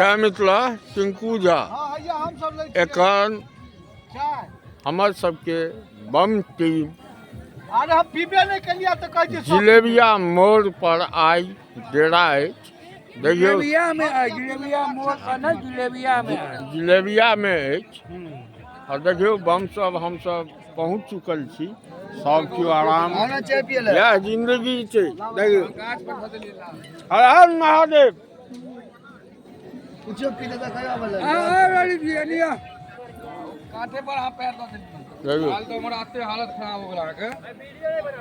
जय मिथिला टिंकू झा एखन हमर सबके बम टीम अरे हम पीबे नहीं कलिया तो कह छी जिलेबिया मोड़ पर आई डेरा अछि। देखियौ जिलेबिया में जिलेबिया मोड़ पर न जिलेबिया में अछि और देखियौ बम सब हम सब पहुँच चुकल छी। सब केओ आराम यह जिंदगी छै। देखियौ हर हर महादेव। कुछ पीने का खया वाला वाली बियानिया कांटे पर हाथ पैर दो देखियौ हाल तो हमारा आते हालत खराब हो गया के।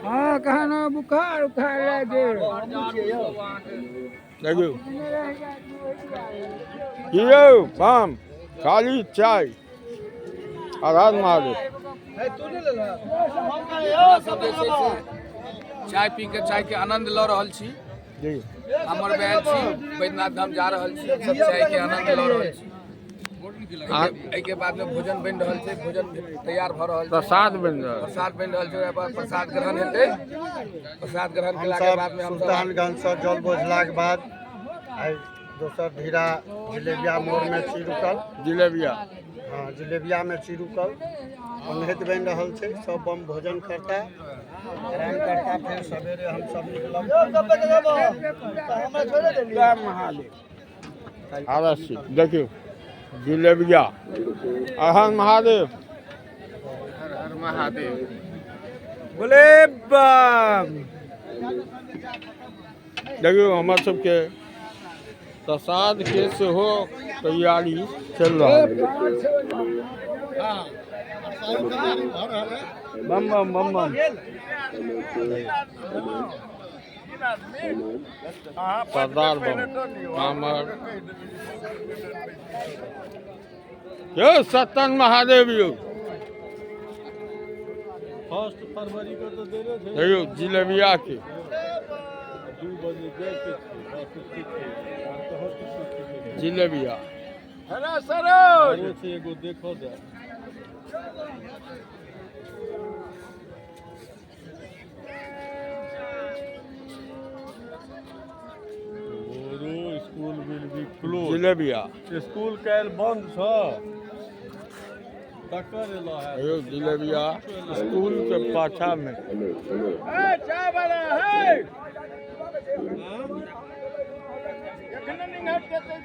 हां कहा ना बुखार उखार लगे देखियौ यौ बम खाली चाय हर हर महादेव। चाय पी के चाय के आनंद ल रहल छी। हमर बैल छी बैद्यनाथ धाम जा रहल छी। सब चाय के आनंद ल रहल छी। एहि के बाद में भोजन बन रहल छै। भोजन तैयार भ रहल छै। प्रसाद बन रहल प्रसाद बन रहल छै। प्रसाद ग्रहण हेतै। प्रसाद ग्रहण केला के बाद में हम सुल्तानगंज से जल बोझला के बाद आई दोसर धीरा जिलेबिया मोड़ में छी रुकल। जिलेबिया हाँ जिलेबिया में छी रुकल। पनहत बन रहल छै। सब बम भोजन करता आराम करता फिर सवेरे हम सब निकलब। महादेव अवश्य देखियौ जिलेबिया हर हर महादेव। हर हर महादेव बोले बम। देखियौ हमर सबके प्रसाद के सेहो तैयारी चल रहल है। बम बम बम बम सरदार बम हमर यौ सत्तन महादेव यौ 1 फरवरी को तो दे रहे थे। देखियौ जिलेबिया के 2 बजे गए जिलेबिया हेलो सरोज से एगो देखो the school will be close. जिलेबिया स्कूल काल बंद छ तकर एलो है। देखियौ जिलेबिया स्कूल के पाछा में ए चाय वाला है एखन नहीं हट के फिर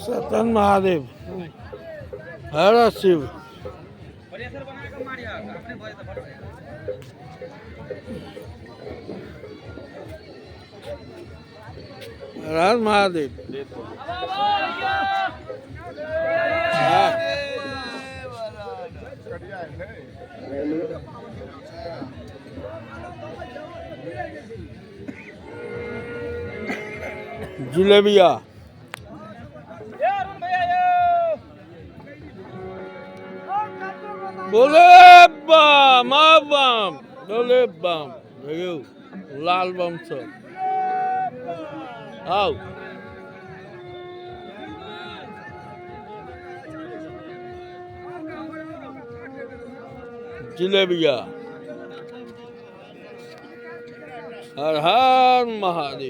सतन महादेव हर शिव हर हर महादेव। जिलेबिया बोले बम बम बोले बम। देखियौ लाल बम सब आओ जिलेबिया हर हर महादेव।